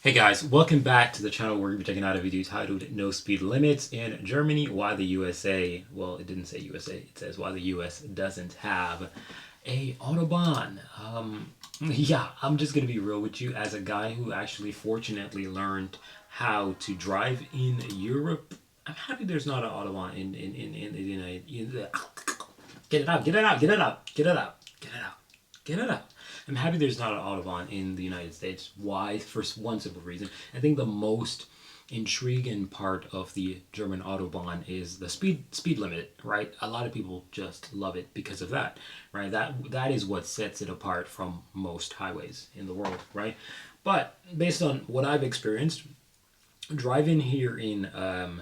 Hey guys, welcome back to the channel where we're going to be checking out a video titled No Speed Limits in Germany, why the USA, well it didn't say USA, it says why the US doesn't have a Autobahn. Yeah, I'm just going to be real with you as a guy who actually fortunately learned how to drive in Europe. I'm happy there's not an Autobahn in the United. Get it out, get it out, get it out, get it out, get it out. Get it out. I'm happy there's not an Autobahn in the United States. Why? For one simple reason. I think the most intriguing part of the German Autobahn is the speed limit, right? A lot of people just love it because of that, right? That is what sets it apart from most highways in the world, right? But based on what I've experienced, driving here in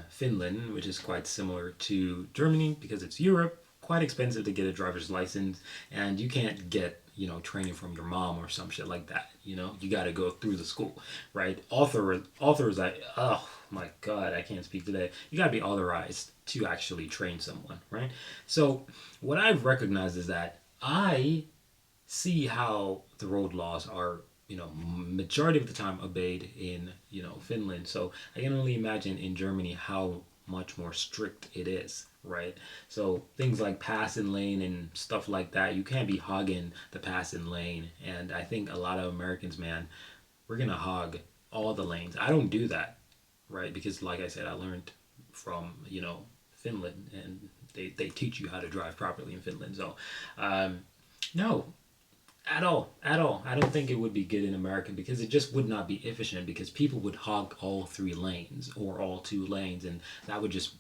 Finland, which is quite similar to Germany because it's Europe, quite expensive to get a driver's license, and you can't get training from your mom or some shit like that. You got to go through the school, right? Authors, oh my god, I can't speak today. You got to be authorized to actually train someone, right? So what I've recognized is that I see how the road laws are majority of the time obeyed in Finland. So I can only imagine in Germany how much more strict it is, right? So things like passing lane and stuff like that, you can't be hogging the passing lane. And I think a lot of Americans, man, we're gonna hog all the lanes. I don't do that, right? Because like I said, I learned from Finland, and they teach you how to drive properly in Finland. So no, at all. I don't think it would be good in America because it just would not be efficient because people would hog all three lanes or all two lanes, and that would just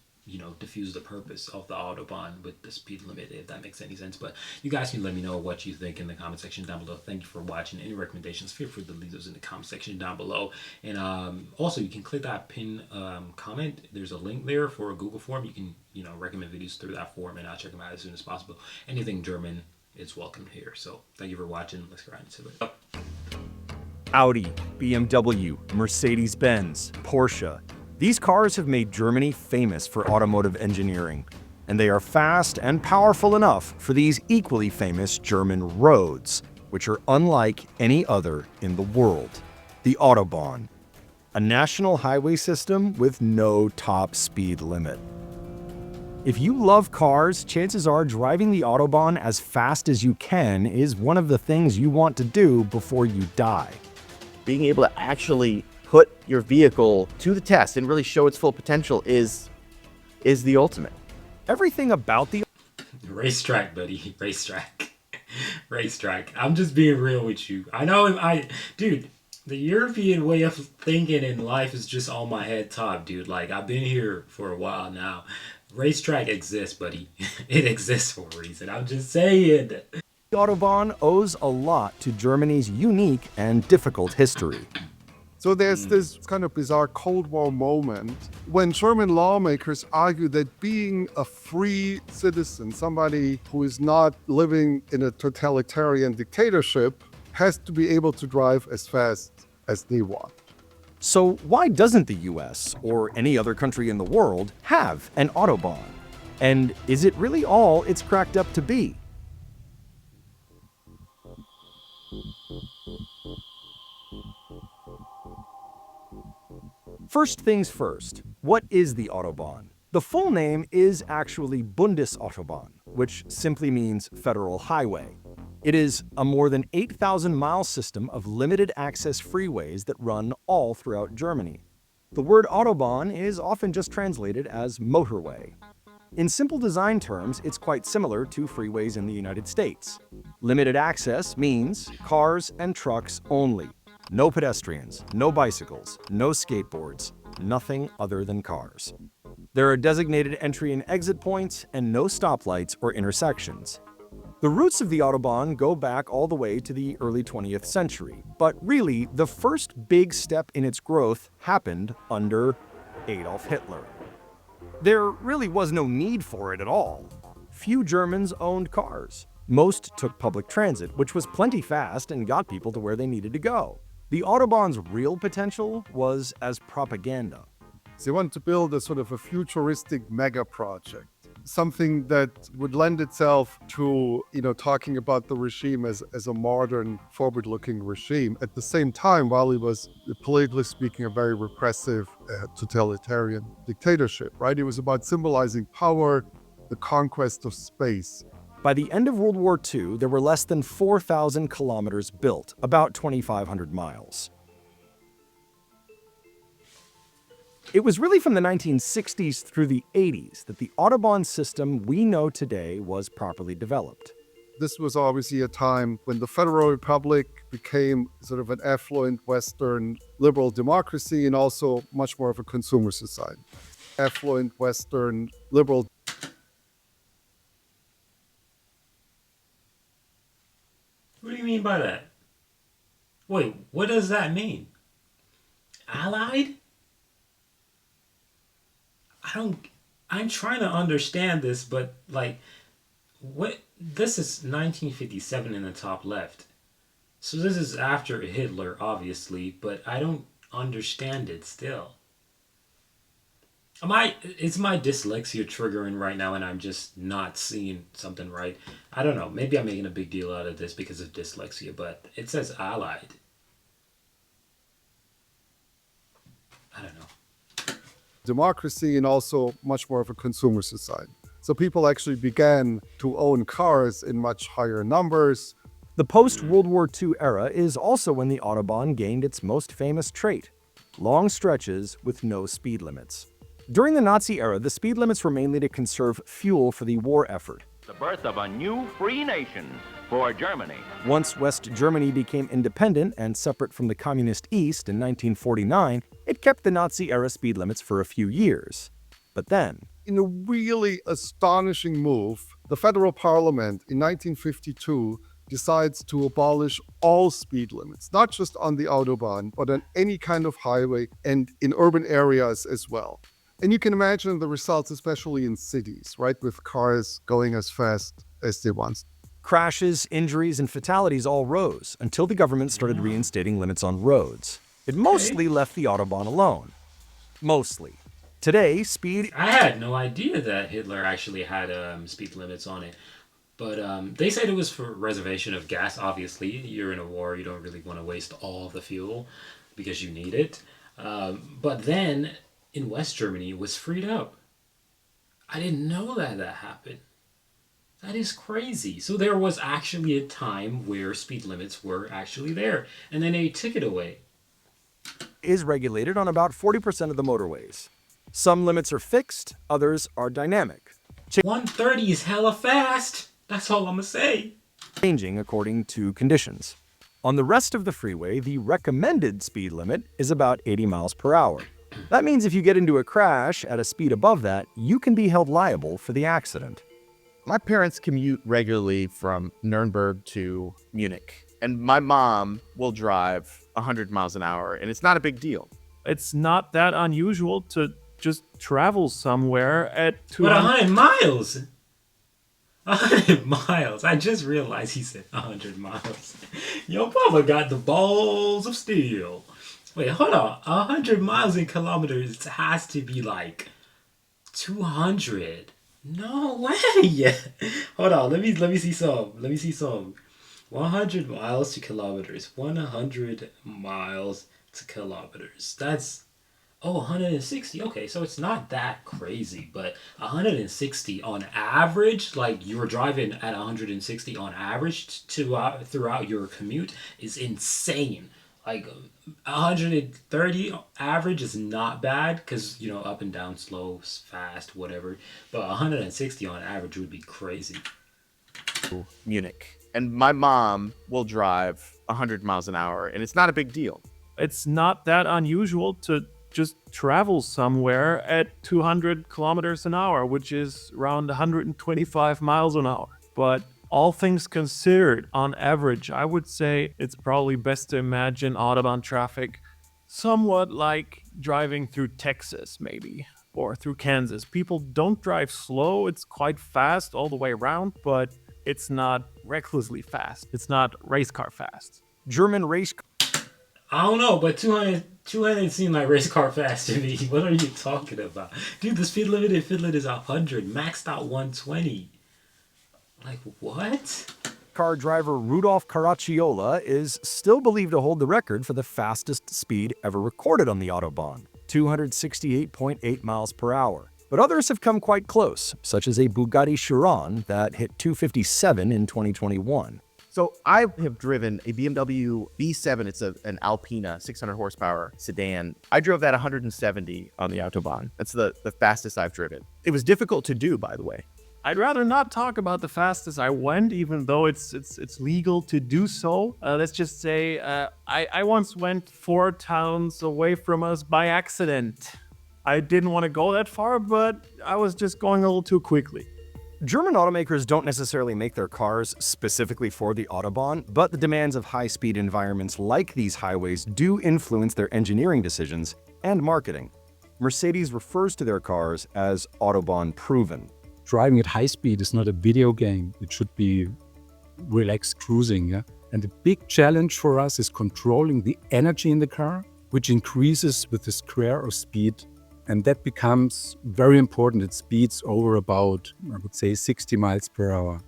diffuse the purpose of the Autobahn with the speed limit, if that makes any sense. But you guys can let me know what you think in the comment section down below. Thank you for watching. Any recommendations, feel free to leave those in the comment section down below. And also you can click that pin comment. There's a link there for a Google form. You can recommend videos through that form, and I'll check them out as soon as possible. Anything German, it's welcome here. So thank you for watching. Let's get right into it. Audi, BMW, Mercedes-Benz, Porsche. These cars have made Germany famous for automotive engineering, and they are fast and powerful enough for these equally famous German roads, which are unlike any other in the world. The Autobahn, a national highway system with no top speed limit. If you love cars, chances are driving the Autobahn as fast as you can is one of the things you want to do before you die. Being able to actually put your vehicle to the test and really show its full potential is the ultimate. Everything about the Racetrack, buddy. Racetrack. Racetrack. I'm just being real with you. I know dude, the European way of thinking in life is just on my head top, dude. Like, I've been here for a while now. Racetrack exists, buddy. It exists for a reason. I'm just saying. Autobahn owes a lot to Germany's unique and difficult history. So there's this kind of bizarre Cold War moment when German lawmakers argue that being a free citizen, somebody who is not living in a totalitarian dictatorship, has to be able to drive as fast as they want. So why doesn't the US, or any other country in the world, have an Autobahn? And is it really all it's cracked up to be? First things first, what is the Autobahn? The full name is actually Bundesautobahn, which simply means federal highway. It is a more than 8,000-mile system of limited access freeways that run all throughout Germany. The word Autobahn is often just translated as motorway. In simple design terms, it's quite similar to freeways in the United States. Limited access means cars and trucks only. No pedestrians, no bicycles, no skateboards, nothing other than cars. There are designated entry and exit points and no stoplights or intersections. The roots of the Autobahn go back all the way to the early 20th century, but really, the first big step in its growth happened under Adolf Hitler. There really was no need for it at all. Few Germans owned cars. Most took public transit, which was plenty fast and got people to where they needed to go. The Autobahn's real potential was as propaganda. They want to build a sort of a futuristic mega project. something that would lend itself to, talking about the regime as a modern, forward-looking regime. At the same time, while it was, politically speaking, a very repressive, totalitarian dictatorship, right? It was about symbolizing power, the conquest of space. By the end of World War II, there were less than 4,000 kilometers built, about 2,500 miles. It was really from the 1960s through the 80s that the Autobahn system we know today was properly developed. This was obviously a time when the Federal Republic became sort of an affluent Western liberal democracy and also much more of a consumer society. Affluent Western liberal. What do you mean by that? Wait, what does that mean? Allied? I'm trying to understand this, but what? This is 1957 in the top left. So this is after Hitler, obviously, but I don't understand it still. Is my dyslexia triggering right now and I'm just not seeing something right? I don't know. Maybe I'm making a big deal out of this because of dyslexia, but it says Allied. I don't know. Democracy and also much more of a consumer society. So people actually began to own cars in much higher numbers. The post-World War II era is also when the Autobahn gained its most famous trait: long stretches with no speed limits. During the Nazi era, the speed limits were mainly to conserve fuel for the war effort. The birth of a new free nation for Germany. Once West Germany became independent and separate from the Communist East in 1949, it kept the Nazi-era speed limits for a few years. But then, in a really astonishing move, the federal parliament in 1952 decides to abolish all speed limits, not just on the Autobahn, but on any kind of highway and in urban areas as well. And you can imagine the results, especially in cities, right, with cars going as fast as they want. crashes, injuries, and fatalities all rose until the government started reinstating limits on roads. It mostly left the Autobahn alone. Mostly. Today, speed... I had no idea that Hitler actually had speed limits on it. But they said it was for reservation of gas, obviously. You're in a war, you don't really want to waste all of the fuel because you need it. But then, in West Germany, it was freed up. I didn't know that happened. That is crazy. So there was actually a time where speed limits were actually there. And then they took it away. Is regulated on about 40% of the motorways. Some limits are fixed, others are dynamic. 130 is hella fast. That's all I'm gonna say. Changing according to conditions. On the rest of the freeway, the recommended speed limit is about 80 miles per hour. That means if you get into a crash at a speed above that, you can be held liable for the accident. My parents commute regularly from Nuremberg to Munich, and my mom will drive 100 miles an hour, and it's not a big deal. It's not that unusual to just travel somewhere at 200... But 100 miles? 100 miles. I just realized he said 100 miles. Your papa got the balls of steel. Wait, hold on. 100 miles in kilometers has to be like 200. No way. Hold on. Let me see some. 100 miles to kilometers. 100 miles to kilometers. That's 160. Okay, so it's not that crazy, but 160 on average, like you're driving at 160 on average throughout your commute is insane. Like 130 average is not bad because, you know, up and down, slow, fast, whatever. But 160 on average would be crazy. Munich. And my mom will drive 100 miles an hour, and it's not a big deal. It's not that unusual to just travel somewhere at 200 kilometers an hour, which is around 125 miles an hour. But all things considered, on average, I would say it's probably best to imagine Autobahn traffic somewhat like driving through Texas, maybe, or through Kansas. People don't drive slow. It's quite fast all the way around, but it's not recklessly fast. It's not race car fast. German race... I don't know, but 200 200 seem like race car fast to me. What are you talking about? Dude, the speed limit in Finland is 100, maxed out 120. Like, what? Car driver Rudolf Caracciola is still believed to hold the record for the fastest speed ever recorded on the Autobahn, 268.8 miles per hour. But others have come quite close, such as a Bugatti Chiron that hit 257 in 2021. So I have driven a BMW B7. It's an Alpina 600 horsepower sedan. I drove that 170 on the Autobahn. That's the fastest I've driven. It was difficult to do, by the way. I'd rather not talk about the fastest I went, even though it's legal to do so. Let's just say I once went 4 towns away from us by accident. I didn't want to go that far, but I was just going a little too quickly. German automakers don't necessarily make their cars specifically for the Autobahn, but the demands of high-speed environments like these highways do influence their engineering decisions and marketing. Mercedes refers to their cars as Autobahn-proven. Driving at high speed is not a video game. It should be relaxed cruising, yeah? And the big challenge for us is controlling the energy in the car, which increases with the square of speed. And that becomes very important at speeds over about, I would say, 60 miles per hour.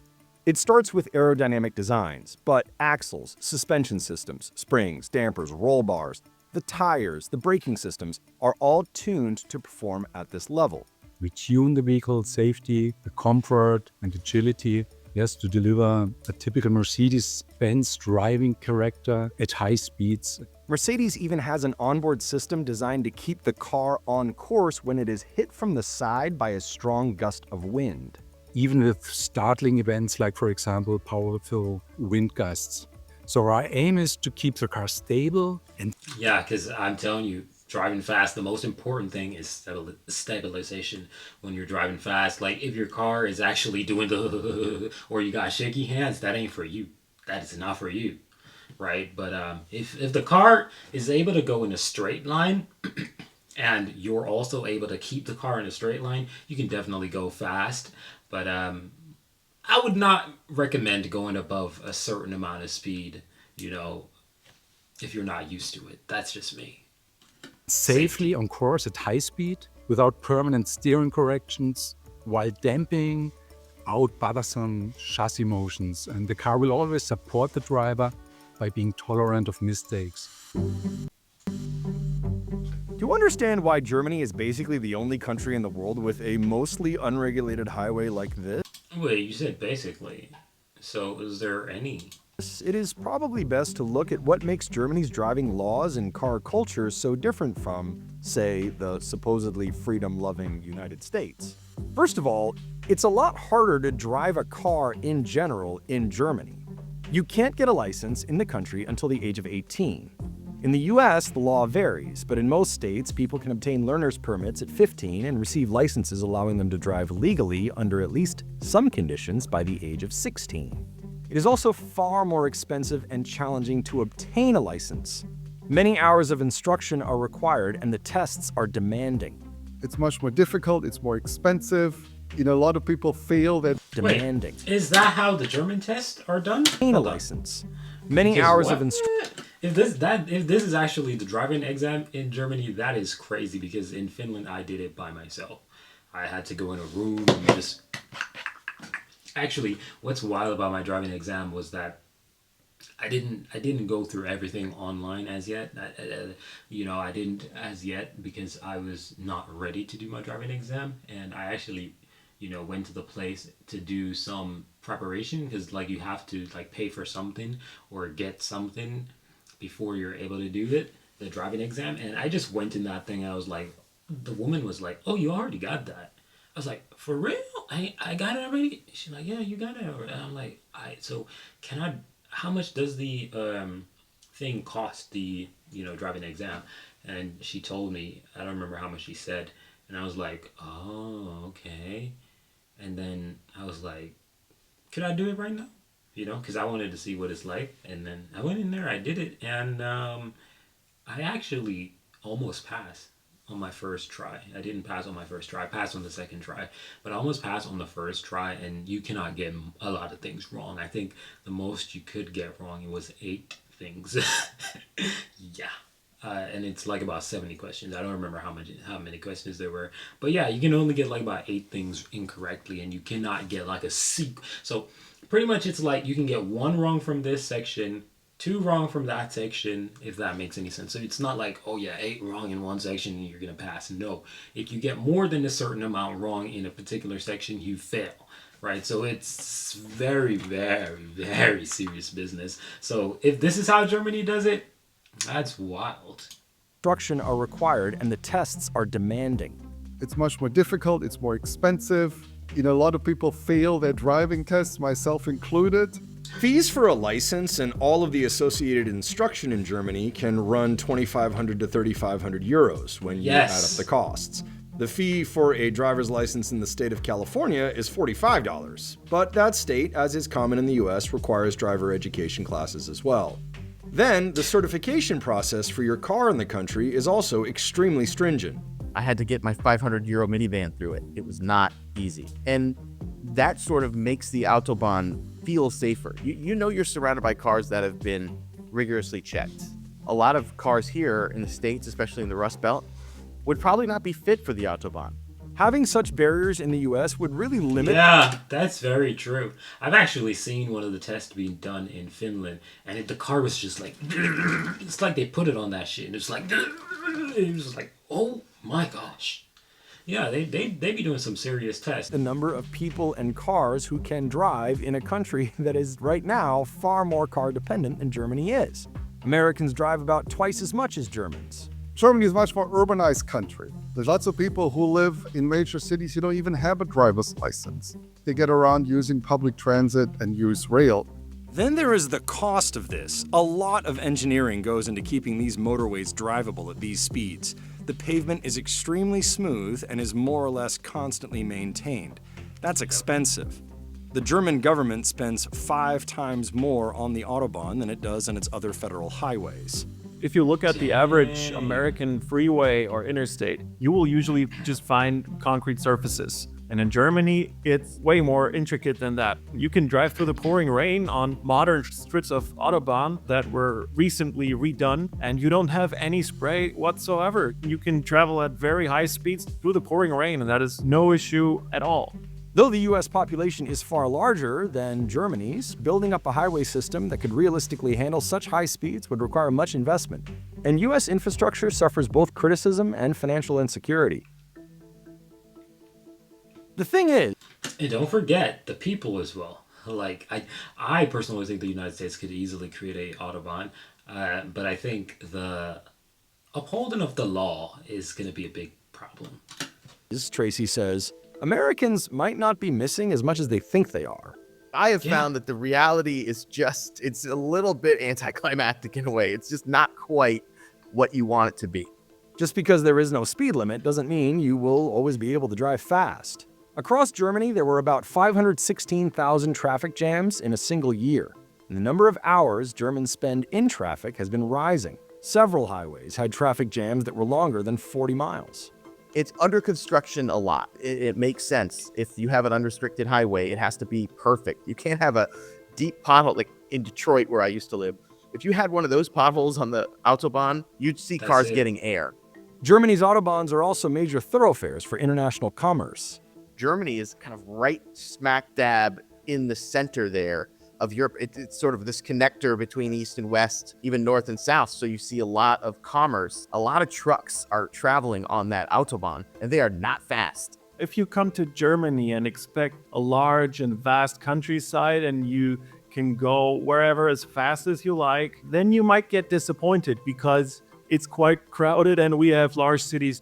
It starts with aerodynamic designs, but axles, suspension systems, springs, dampers, roll bars, the tires, the braking systems are all tuned to perform at this level. We tune the vehicle safety, the comfort and agility, yes, to deliver a typical Mercedes-Benz driving character at high speeds. Mercedes even has an onboard system designed to keep the car on course when it is hit from the side by a strong gust of wind. Even with startling events like, for example, powerful wind gusts. So our aim is to keep the car stable and... Yeah, because I'm telling you, driving fast, the most important thing is stabilization when you're driving fast. Like, if your car is actually doing the or you got shaky hands, that ain't for you. That is not for you, right? But if the car is able to go in a straight line and you're also able to keep the car in a straight line, you can definitely go fast. But I would not recommend going above a certain amount of speed, you know, if you're not used to it. That's just me. Safely on course at high speed without permanent steering corrections while damping out bothersome chassis motions, and the car will always support the driver by being tolerant of mistakes. To understand why Germany is basically the only country in the world with a mostly unregulated highway like this, Wait, you said basically. So is there any? it is probably best to look at what makes Germany's driving laws and car culture so different from, say, the supposedly freedom-loving United States. First of all, it's a lot harder to drive a car in general in Germany. You can't get a license in the country until the age of 18. In the US, the law varies, but in most states, people can obtain learner's permits at 15 and receive licenses allowing them to drive legally under at least some conditions by the age of 16. It is also far more expensive and challenging to obtain a license. Many hours of instruction are required and the tests are demanding. It's much more difficult, it's more expensive. You know, a lot of people feel that Demanding. Wait, is that how the German tests are done? Obtain a license. Many Because hours what? of instruction. If this is actually the driving exam in Germany, that is crazy, because in Finland I did it by myself. I had to go in a room and just... Actually, what's wild about my driving exam was that I didn't go through everything online as yet. I didn't as yet because I was not ready to do my driving exam, and I actually, went to the place to do some preparation, because like you have to like pay for something or get something before you're able to do it, the driving exam. And I just went in that thing. I was like, the woman was like, "Oh, you already got that." I was like, "For real? I got it already?" She's like, "Yeah, you got it already." And I'm like, how much does the thing cost, the driving exam? And she told me, I don't remember how much she said, and I was like, "Oh, okay." And then I was like, "Could I do it right now?" Because I wanted to see what it's like. And then I went in there, I did it, and I actually almost passed on my first try. I didn't pass on my first try. I passed on the second try, but I almost passed on the first try. And you cannot get a lot of things wrong. I think the most you could get wrong, it was 8 things. Yeah. and it's like about 70 questions. I don't remember how many questions there were, but yeah, you can only get like about 8 things incorrectly, and you cannot get like a sequence. So pretty much it's like you can get 1 wrong from this section, 2 wrong from that section, if that makes any sense. So it's not like, oh yeah, 8 wrong in one section and you're gonna pass. No, if you get more than a certain amount wrong in a particular section, you fail. Right, so it's very, very, very serious business. So if this is how Germany does it, that's wild. Instruction are required and the tests are demanding. It's much more difficult, it's more expensive. You know, a lot of people fail their driving tests, myself included. Fees for a license and all of the associated instruction in Germany can run 2,500 to 3,500 euros when you add up the costs. The fee for a driver's license in the state of California is $45, but that state, as is common in the US, requires driver education classes as well. Then, the certification process for your car in the country is also extremely stringent. I had to get my 500 euro minivan through it. It was not easy. And that sort of makes the Autobahn feel safer. You know you're surrounded by cars that have been rigorously checked. A lot of cars here in the States, especially in the Rust Belt, would probably not be fit for the Autobahn. Having such barriers in the US would really limit... Yeah, that's very true. I've actually seen one of the tests being done in Finland, and the car was just like... It's like they put it on that shit, and it's like... It was just like, oh my gosh. Yeah, they be doing some serious tests. The number of people and cars who can drive in a country that is right now far more car dependent than Germany is. Americans drive about twice as much as Germans. Germany is a much more urbanized country. There's lots of people who live in major cities who don't even have a driver's license. They get around using public transit and use rail. Then there is the cost of this. A lot of engineering goes into keeping these motorways drivable at these speeds. The pavement is extremely smooth and is more or less constantly maintained. That's expensive. The German government spends 5 times more on the Autobahn than it does on its other federal highways. If you look at the average American freeway or interstate, you will usually just find concrete surfaces. And in Germany, it's way more intricate than that. You can drive through the pouring rain on modern strips of Autobahn that were recently redone, and you don't have any spray whatsoever. You can travel at very high speeds through the pouring rain, and that is no issue at all. Though the US population is far larger than Germany's, building up a highway system that could realistically handle such high speeds would require much investment. And US infrastructure suffers both criticism and financial insecurity. The thing is... And don't forget the people as well. Like, I personally think the United States could easily create a Autobahn, but I think the upholding of the law is going to be a big problem. Tracy says, Americans might not be missing as much as they think they are. I have found that the reality is just, it's a little bit anticlimactic in a way. It's just not quite what you want it to be. Just because there is no speed limit doesn't mean you will always be able to drive fast. Across Germany, there were about 516,000 traffic jams in a single year. And the number of hours Germans spend in traffic has been rising. Several highways had traffic jams that were longer than 40 miles. It's under construction a lot. It makes sense. If you have an unrestricted highway, it has to be perfect. You can't have a deep pothole like in Detroit where I used to live. If you had one of those potholes on the Autobahn, you'd see cars getting air. Germany's Autobahns are also major thoroughfares for international commerce. Germany is kind of right smack dab in the center there of Europe. It's sort of this connector between East and West, even North and South. So you see a lot of commerce. A lot of trucks are traveling on that Autobahn, and they are not fast. If you come to Germany and expect a large and vast countryside and you can go wherever as fast as you like, then you might get disappointed because it's quite crowded and we have large cities.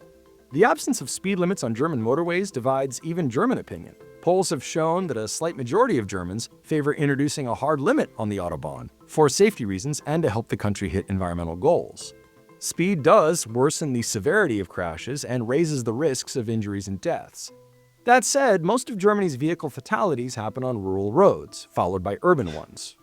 The absence of speed limits on German motorways divides even German opinion. Polls have shown that a slight majority of Germans favor introducing a hard limit on the Autobahn for safety reasons and to help the country hit environmental goals. Speed does worsen the severity of crashes and raises the risks of injuries and deaths. That said, most of Germany's vehicle fatalities happen on rural roads, followed by urban ones.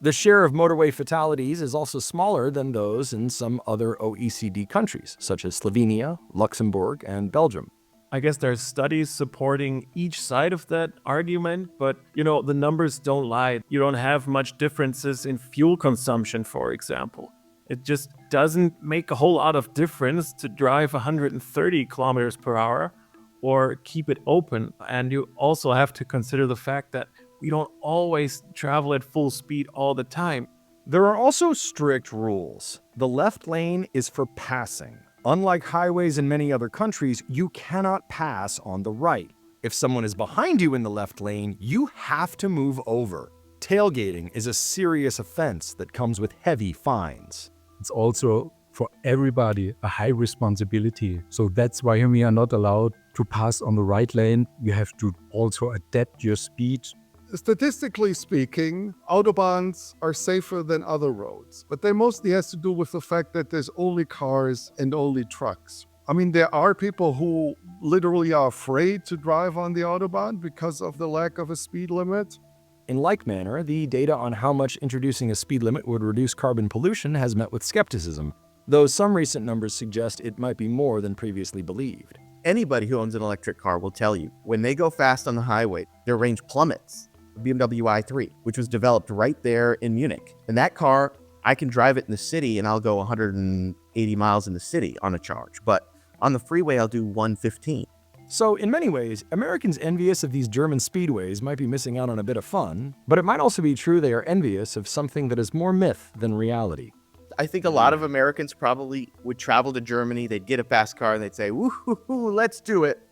The share of motorway fatalities is also smaller than those in some other OECD countries, such as Slovenia, Luxembourg, and Belgium. I guess there's studies supporting each side of that argument, but the numbers don't lie. You don't have much differences in fuel consumption, for example. It just doesn't make a whole lot of difference to drive 130 kilometers per hour or keep it open. And you also have to consider the fact that we don't always travel at full speed all the time. There are also strict rules. The left lane is for passing. Unlike highways in many other countries, you cannot pass on the right. If someone is behind you in the left lane, you have to move over. Tailgating is a serious offense that comes with heavy fines. It's also for everybody a high responsibility. So that's why we are not allowed to pass on the right lane. You have to also adapt your speed. Statistically speaking, Autobahns are safer than other roads, but that mostly has to do with the fact that there's only cars and only trucks. I mean, there are people who literally are afraid to drive on the Autobahn because of the lack of a speed limit. In like manner, the data on how much introducing a speed limit would reduce carbon pollution has met with skepticism, though some recent numbers suggest it might be more than previously believed. Anybody who owns an electric car will tell you, when they go fast on the highway, their range plummets. BMW i3, which was developed right there in Munich. And that car, I can drive it in the city and I'll go 180 miles in the city on a charge. But on the freeway, I'll do 115. So in many ways, Americans envious of these German speedways might be missing out on a bit of fun, but it might also be true they are envious of something that is more myth than reality. I think a lot of Americans probably would travel to Germany, they'd get a fast car and they'd say, woo-hoo-hoo, let's do it.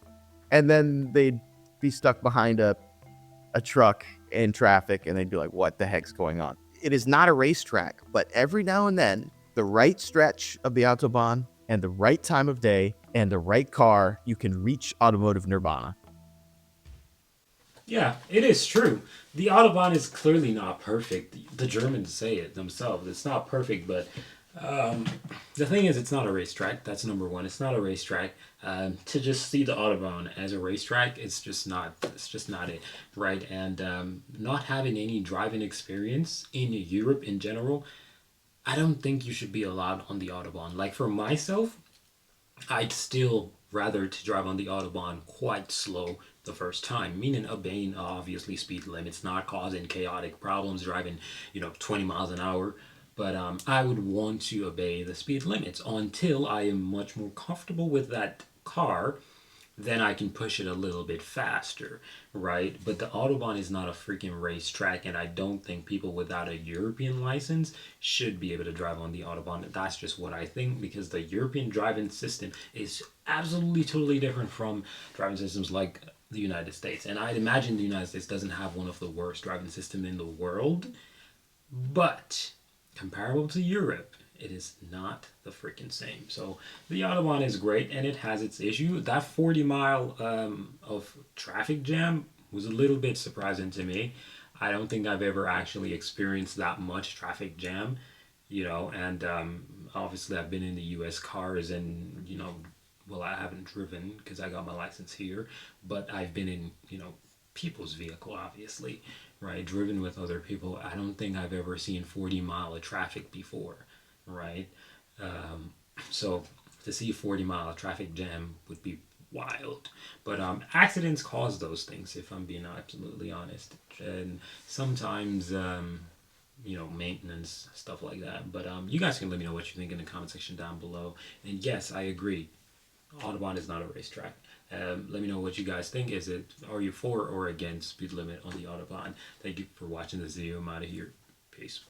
And then they'd be stuck behind a truck in traffic and they'd be like, what the heck's going on? It is not a racetrack, but every now and then, the right stretch of the Autobahn and the right time of day and the right car, you can reach automotive nirvana. Yeah, it is true. The Autobahn is clearly not perfect. The Germans say it themselves. It's not perfect, but the thing is, it's not a racetrack. That's number one. It's not a racetrack. To just see the Autobahn as a racetrack, it's just not it, right? And not having any driving experience in Europe in general, I don't think you should be allowed on the Autobahn. Like for myself, I'd still rather to drive on the Autobahn quite slow the first time, meaning obeying obviously speed limits, not causing chaotic problems, driving 20 miles an hour. But I would want to obey the speed limits until I am much more comfortable with that car. Then I can push it a little bit faster, right? But the Autobahn is not a freaking racetrack, and I don't think people without a European license should be able to drive on the Autobahn. That's just what I think, because the European driving system is absolutely totally different from driving systems like the United States. And I'd imagine the United States doesn't have one of the worst driving systems in the world, but comparable to Europe, it is not the freaking same. So the Autobahn is great, and it has its issue. That 40-mile of traffic jam was a little bit surprising to me. I don't think I've ever actually experienced that much traffic jam, and obviously I've been in the US cars and, well, I haven't driven because I got my license here, but I've been in, people's vehicle, obviously, right? Driven with other people. I don't think I've ever seen 40-mile of traffic before, right? So to see 40-mile traffic jam would be wild. But accidents cause those things, if I'm being absolutely honest. And sometimes, maintenance, stuff like that. But you guys can let me know what you think in the comment section down below. And yes, I agree. Autobahn is not a racetrack. Let me know what you guys think. Are you for or against speed limit on the Autobahn? Thank you for watching this video. I'm out of here. Peace.